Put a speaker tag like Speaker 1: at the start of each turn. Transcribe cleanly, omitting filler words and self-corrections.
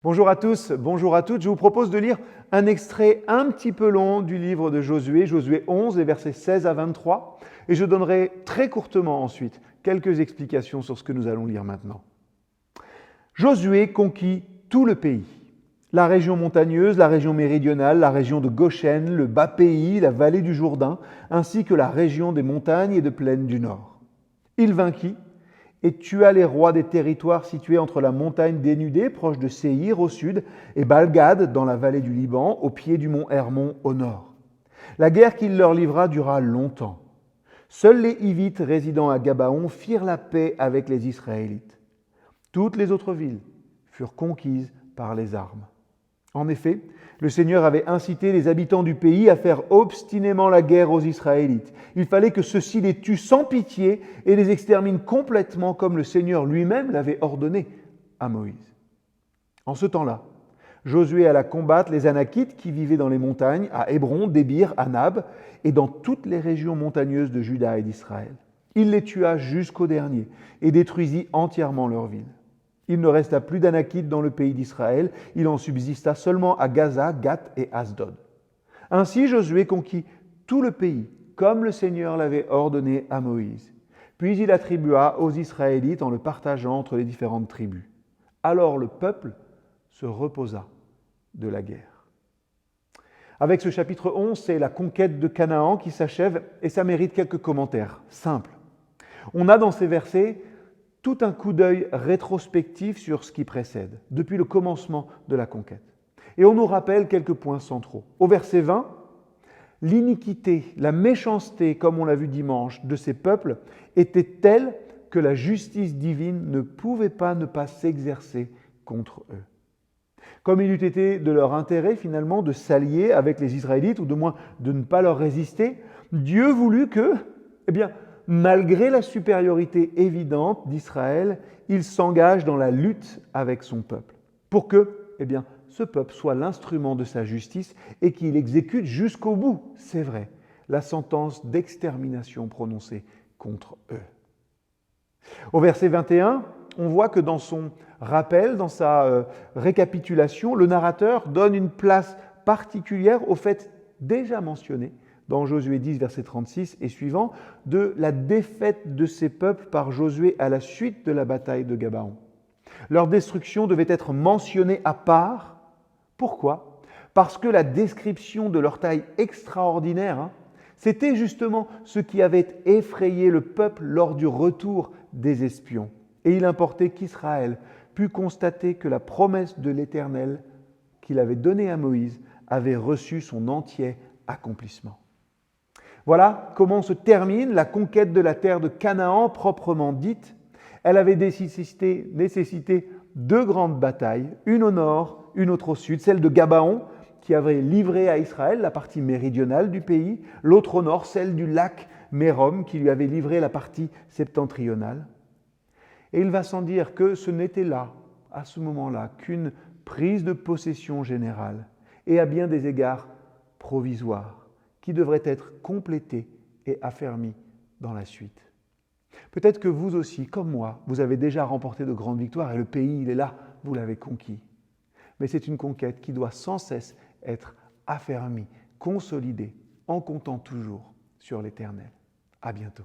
Speaker 1: Bonjour à tous, bonjour à toutes. Je vous propose de lire un extrait un petit peu long du livre de Josué, Josué 11, les versets 16 à 23. Et je donnerai très courtement ensuite quelques explications sur ce que nous allons lire maintenant. Josué conquit tout le pays. La région montagneuse, la région méridionale, la région de Goshen, le bas pays, la vallée du Jourdain, ainsi que la région des montagnes et de plaines du nord. Il vainquit et tua les rois des territoires situés entre la montagne dénudée, proche de Séhir au sud, et Balgad, dans la vallée du Liban, au pied du mont Hermon au nord. La guerre qu'il leur livra dura longtemps. Seuls les Hivites résidant à Gabaon firent la paix avec les Israélites. Toutes les autres villes furent conquises par les armes. En effet, le Seigneur avait incité les habitants du pays à faire obstinément la guerre aux Israélites. Il fallait que ceux-ci les tuent sans pitié et les exterminent complètement comme le Seigneur lui-même l'avait ordonné à Moïse. En ce temps-là, Josué alla combattre les Anakites qui vivaient dans les montagnes, à Hébron, Débir, Anab et dans toutes les régions montagneuses de Juda et d'Israël. Il les tua jusqu'au dernier et détruisit entièrement leurs villes. Il ne resta plus d'Anakites dans le pays d'Israël, il en subsista seulement à Gaza, Gath et Asdod. Ainsi Josué conquit tout le pays, comme le Seigneur l'avait ordonné à Moïse. Puis il attribua aux Israélites en le partageant entre les différentes tribus. Alors le peuple se reposa de la guerre. Avec ce chapitre 11, c'est la conquête de Canaan qui s'achève et ça mérite quelques commentaires simples. On a dans ces versets tout un coup d'œil rétrospectif sur ce qui précède, depuis le commencement de la conquête. Et on nous rappelle quelques points centraux. Au verset 20, l'iniquité, la méchanceté, comme on l'a vu dimanche, de ces peuples était telle que la justice divine ne pouvait pas ne pas s'exercer contre eux. Comme il eût été de leur intérêt finalement de s'allier avec les Israélites, ou de moins de ne pas leur résister, Dieu voulut que, malgré la supériorité évidente d'Israël, il s'engage dans la lutte avec son peuple, pour que, ce peuple soit l'instrument de sa justice et qu'il exécute jusqu'au bout, c'est vrai, la sentence d'extermination prononcée contre eux. Au verset 21, on voit que dans son rappel, dans sa récapitulation, le narrateur donne une place particulière au fait déjà mentionné dans Josué 10, verset 36 et suivant, de la défaite de ces peuples par Josué à la suite de la bataille de Gabaon. Leur destruction devait être mentionnée à part. Pourquoi ? Parce que la description de leur taille extraordinaire, c'était justement ce qui avait effrayé le peuple lors du retour des espions. Et il importait qu'Israël pût constater que la promesse de l'Éternel qu'il avait donnée à Moïse avait reçu son entier accomplissement. Voilà comment se termine la conquête de la terre de Canaan proprement dite. Elle avait nécessité deux grandes batailles, une au nord, une autre au sud, celle de Gabaon qui avait livré à Israël la partie méridionale du pays, l'autre au nord, celle du lac Mérom qui lui avait livré la partie septentrionale. Et il va sans dire que ce n'était là, à ce moment-là, qu'une prise de possession générale et à bien des égards provisoire, qui devrait être complété et affermi dans la suite. Peut-être que vous aussi, comme moi, vous avez déjà remporté de grandes victoires et le pays, il est là, vous l'avez conquis. Mais c'est une conquête qui doit sans cesse être affermie, consolidée, en comptant toujours sur l'Éternel. À bientôt.